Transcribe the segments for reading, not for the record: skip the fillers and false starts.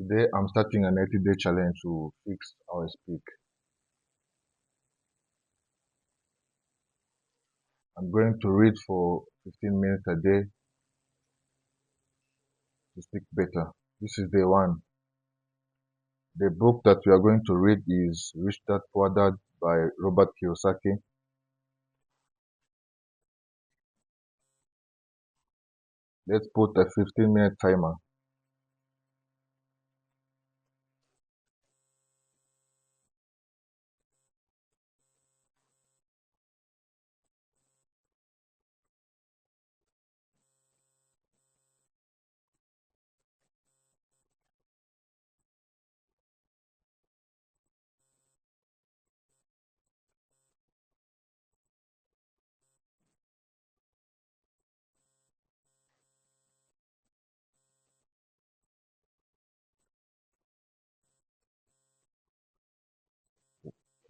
Today I'm starting a 90-day challenge to fix how I speak. I'm going to read for 15 minutes a day to speak better. This is day one. The book that we are going to read is Rich Dad Poor Dad by Robert Kiyosaki. Let's put a 15-minute timer.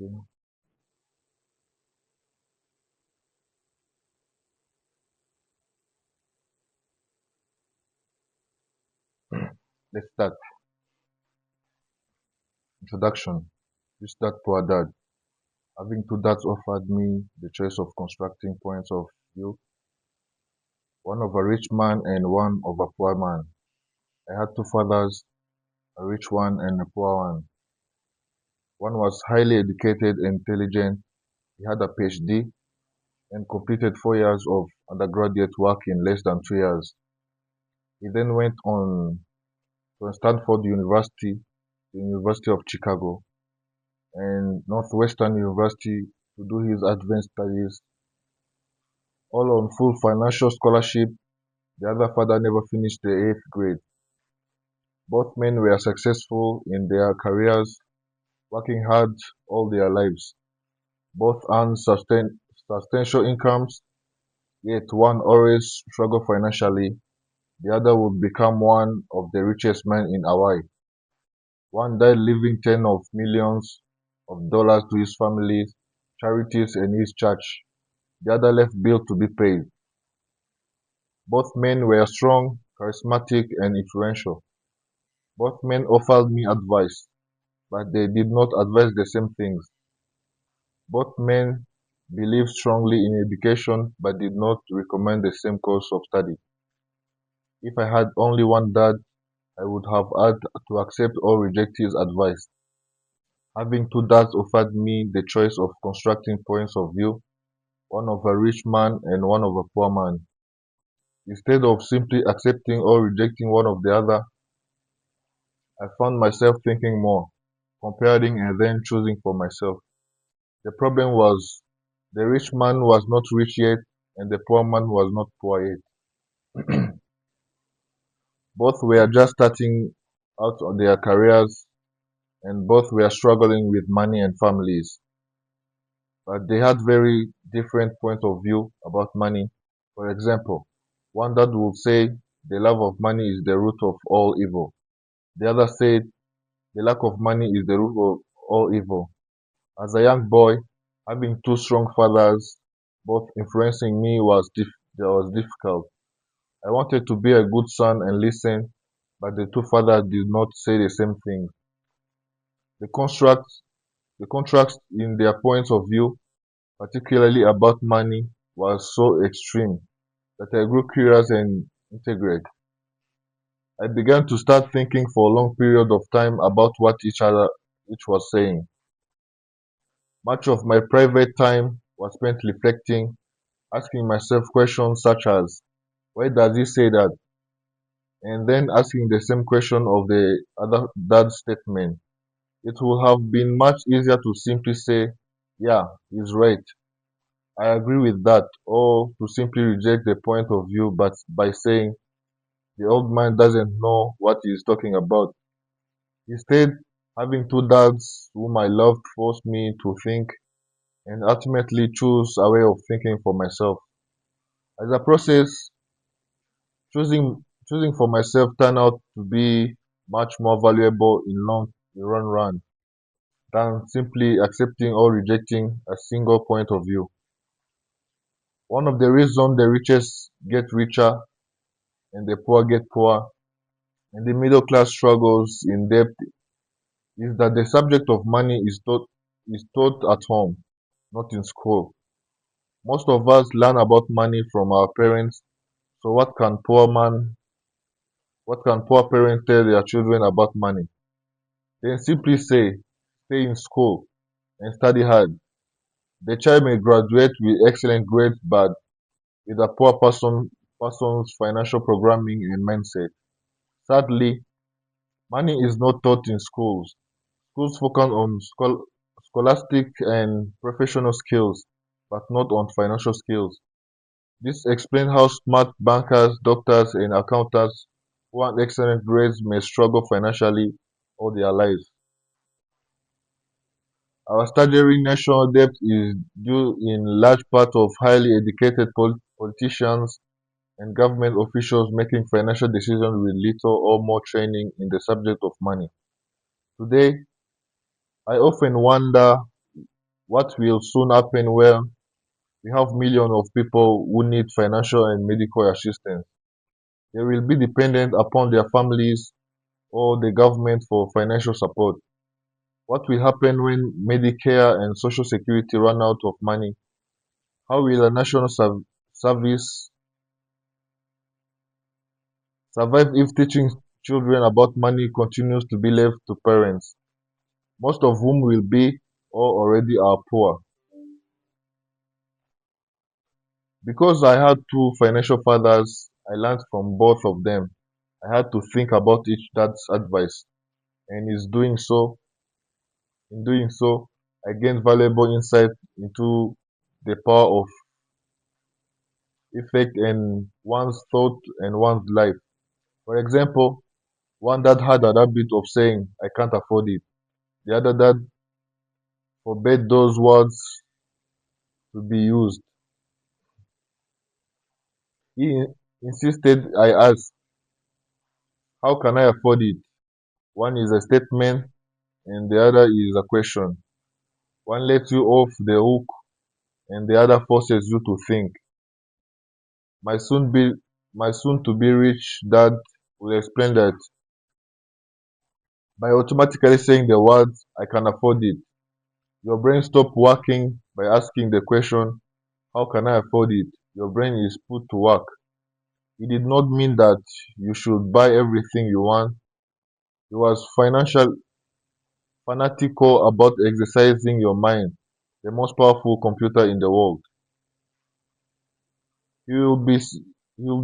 Okay. Let's start. Introduction. Rich Dad Poor Dad. Having two dads offered me the choice of constructing points of view, one of a rich man and one of a poor man. I had two fathers, a rich one and a poor one. One was highly educated and intelligent. He had a PhD and completed 4 years of undergraduate work in less than 2 years. He then went on to Stanford University, the University of Chicago, and Northwestern University to do his advanced studies, all on full financial scholarship. The other father never finished the eighth grade. Both men were successful in their careers, working hard all their lives. Both earned substantial incomes, yet one always struggled financially. The other would become one of the richest men in Hawaii. One died leaving tens of millions of dollars to his family, charities, and his church. The other left bills to be paid. Both men were strong, charismatic, and influential. Both men offered me advice, but they did not advise the same things. Both men believed strongly in education, but did not recommend the same course of study. If I had only one dad, I would have had to accept or reject his advice. Having two dads offered me the choice of constructing points of view, one of a rich man and one of a poor man. Instead of simply accepting or rejecting one of the other, I found myself thinking more, comparing and then choosing for myself. The problem was the rich man was not rich yet and the poor man was not poor yet. Both were just starting out on their careers and both were struggling with money and families. But they had very different points of view about money. For example, one dad would say the love of money is the root of all evil. The other said the lack of money is the root of all evil. As a young boy, having two strong fathers, both influencing me was difficult. I wanted to be a good son and listen, but the two fathers did not say the same thing. The contrast, the contrast in their points of view, particularly about money, was so extreme that I grew curious and integrated. I began to start thinking for a long period of time about what each was saying. Much of my private time was spent reflecting, asking myself questions such as, why does he say that? And then asking the same question of the other dad's statement. It would have been much easier to simply say, yeah, he's right. I agree with that, or to simply reject the point of view but by saying the old man doesn't know what he's talking about. Instead, having two dads whom I loved forced me to think and ultimately choose a way of thinking for myself. As a process, choosing for myself turned out to be much more valuable in long run than simply accepting or rejecting a single point of view. One of the reasons the richest get richer and the poor get poorer and the middle class struggles in debt is that the subject of money is taught at home, not in school. Most of us learn about money from our parents, so what can poor parents tell their children about money? They simply say, stay in school and study hard. The child may graduate with excellent grades but with a person's financial programming and mindset. Sadly, money is not taught in schools. Schools focus on scholastic and professional skills, but not on financial skills. This explains how smart bankers, doctors, and accountants who have excellent grades may struggle financially all their lives. Our staggering national debt is due in large part of highly educated politicians and government officials making financial decisions with little or more training in the subject of money. Today, I often wonder what will soon happen where we have millions of people who need financial and medical assistance. They will be dependent upon their families or the government for financial support. What will happen when Medicare and Social Security run out of money? How will a national service survive if teaching children about money continues to be left to parents, most of whom will be or already are poor? Because I had two financial fathers, I learned from both of them. I had to think about each dad's advice, and in doing so, I gained valuable insight into the power of effect in one's thought and one's life. For example, one dad had a habit of saying, I can't afford it. The other dad forbade those words to be used. He insisted I ask, how can I afford it? One is a statement and the other is a question. One lets you off the hook and the other forces you to think. My soon be my soon to be rich dad will explain that by automatically saying the words I can afford it, your brain stops working by asking the question, how can I afford it? Your brain is put to work. It did not mean that you should buy everything you want. He was financial fanatical about exercising your mind, the most powerful computer in the world. He will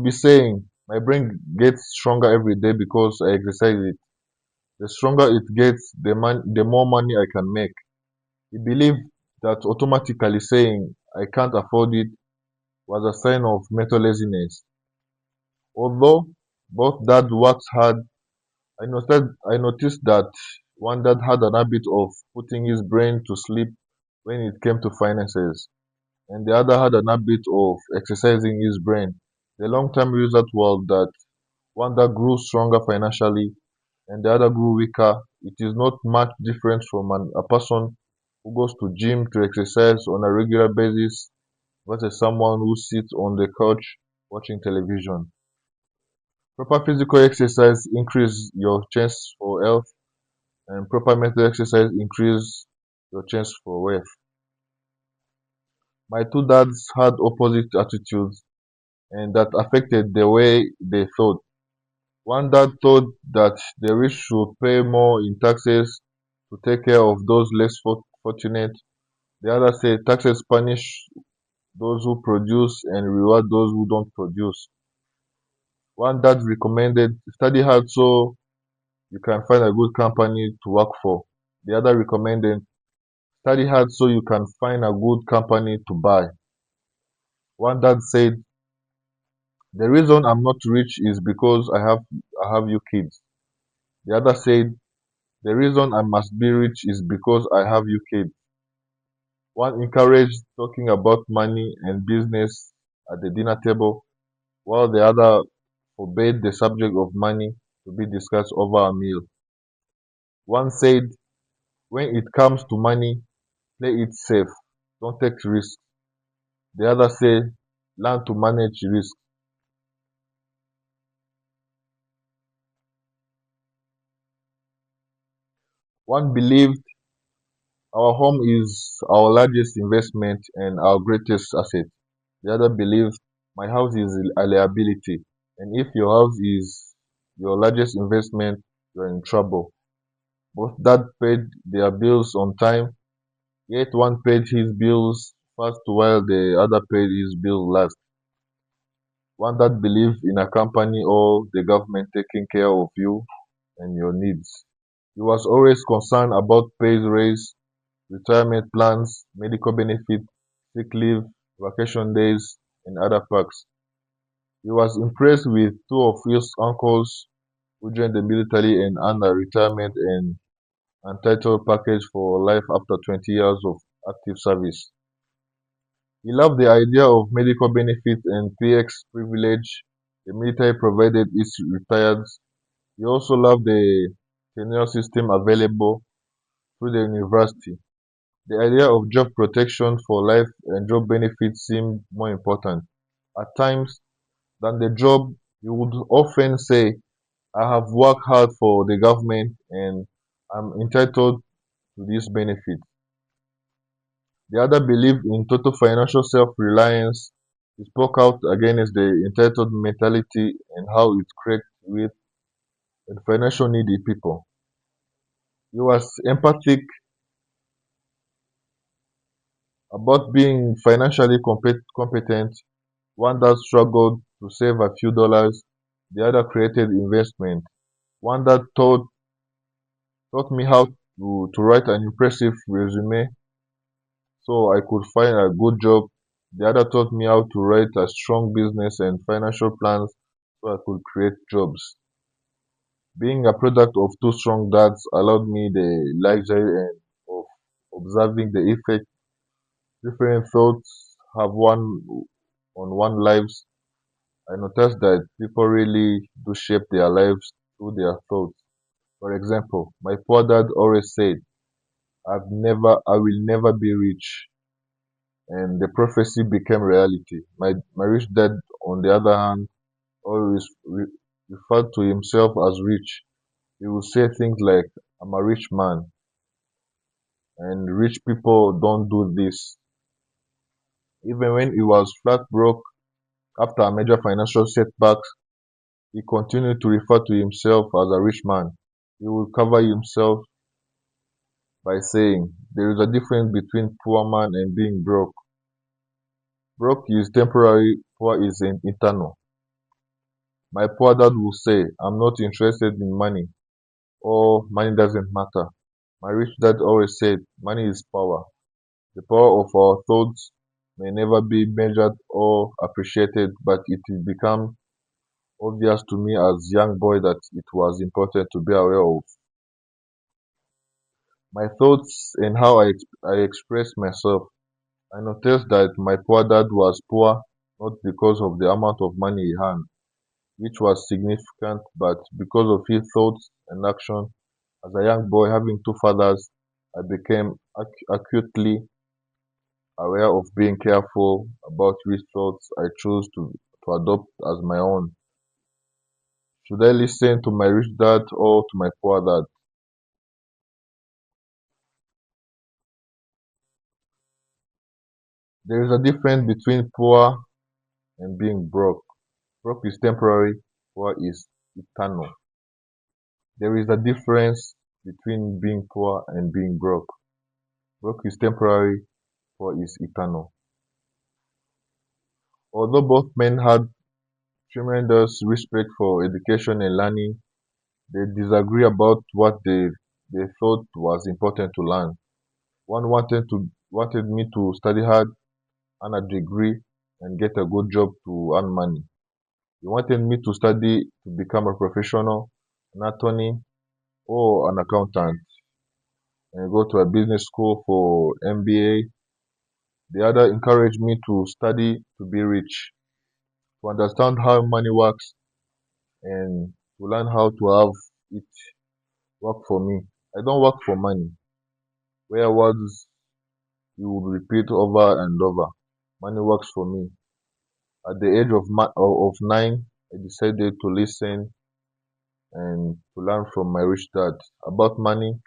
be saying, my brain gets stronger every day because I exercise it. The stronger it gets, the more money I can make. He believed that automatically saying I can't afford it was a sign of mental laziness. Although both dad worked hard, I noticed that one dad had an habit of putting his brain to sleep when it came to finances, and the other had an habit of exercising his brain. The long-term result was that one dad grew stronger financially and the other grew weaker. It is not much different from a person who goes to gym to exercise on a regular basis versus someone who sits on the couch watching television. Proper physical exercise increase your chance for health, and proper mental exercise increase your chance for wealth. My two dads had opposite attitudes, and that affected the way they thought. One dad thought that the rich should pay more in taxes to take care of those less fortunate. The other said taxes punish those who produce and reward those who don't produce. One dad recommended study hard so you can find a good company to work for. The other recommended study hard so you can find a good company to buy. One dad said, the reason I'm not rich is because I have you kids. The other said, the reason I must be rich is because I have you kids. One encouraged talking about money and business at the dinner table, while the other forbade the subject of money to be discussed over a meal. One said, when it comes to money, play it safe, don't take risks. The other said, learn to manage risk. One believed our home is our largest investment and our greatest asset. The other believes my house is a liability. And if your house is your largest investment, you're in trouble. Both dad paid their bills on time, yet one paid his bills first while the other paid his bill last. One that believed in a company or the government taking care of you and your needs. He was always concerned about pay raise, retirement plans, medical benefits, sick leave, vacation days, and other perks. He was impressed with two of his uncles who joined the military and earned a retirement and untitled package for life after 20 years of active service. He loved the idea of medical benefits and PX privilege the military provided its retired. He also loved the tenure system available through the university. The idea of job protection for life and job benefits seemed more important at times than the job. He would often say, I have worked hard for the government and I'm entitled to this benefit. The other believed in total financial self-reliance. He spoke out against the entitled mentality and how it creates with and financial need in people. He was empathic about being financially competent, one that struggled to save a few dollars, the other created investment. One that taught me how to write an impressive resume so I could find a good job. The other taught me how to write a strong business and financial plans so I could create jobs. Being a product of two strong dads allowed me the luxury and of observing the effect different thoughts have one on one lives. I noticed that people really do shape their lives through their thoughts. For example, my poor dad always said, I will never be rich. And the prophecy became reality. My rich dad, on the other hand, always referred to himself as rich. He would say things like, I'm a rich man, and rich people don't do this. Even when he was flat broke after a major financial setback, he continued to refer to himself as a rich man. He would cover himself by saying, there is a difference between poor man and being broke. Broke is temporary, poor is eternal. My poor dad would say, I'm not interested in money, or money doesn't matter. My rich dad always said, money is power. The power of our thoughts may never be measured or appreciated, but it will become obvious to me as young boy that it was important to be aware of my thoughts and how I express myself. I noticed that my poor dad was poor not because of the amount of money he had, which was significant, but because of his thoughts and action. As a young boy having two fathers, I became acutely aware of being careful about which thoughts I choose to adopt as my own. Should I listen to my rich dad or to my poor dad? There is a difference between poor and being broke. Broke is temporary, poor is eternal. There is a difference between being poor and being broke. Broke is temporary, poor is eternal. Although both men had tremendous respect for education and learning, they disagree about what they thought was important to learn. One wanted me to study hard, earn a degree, and get a good job to earn money. He wanted me to study to become a professional, an attorney, or an accountant, and go to a business school for MBA. The other encouraged me to study to be rich, to understand how money works, and to learn how to have it work for me. I don't work for money. Where words you would repeat over and over. Money works for me. At the age of 9, I decided to listen and to learn from my rich dad about money.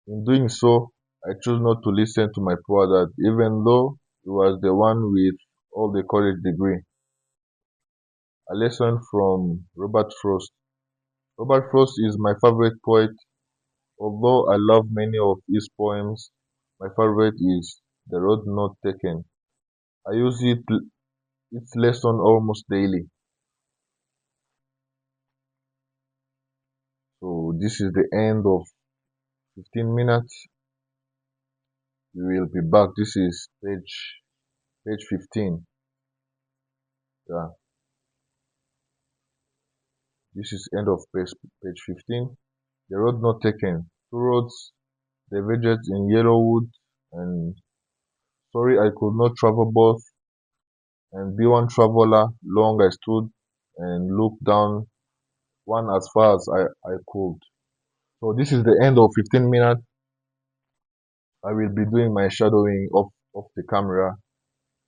In doing so, I chose not to listen to my poor dad, even though he was the one with all the college degree. A lesson from Robert Frost. Robert Frost is my favorite poet. Although I love many of his poems, my favorite is The Road Not Taken. I use its lesson almost daily. So this is the end of 15 minutes. We will be back. This is page 15. Yeah, this is end of page 15. The road not taken. Two roads diverged in Yellowwood, and sorry I could not travel both. And be one traveler. Long I stood and looked down one as far as I could. So this is the end of 15 minutes. I will be doing my shadowing off the camera.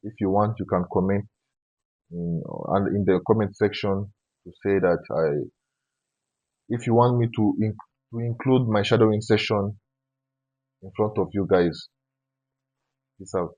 If you want, you can comment in the comment section to say that if you want me to include my shadowing session in front of you guys. Peace out.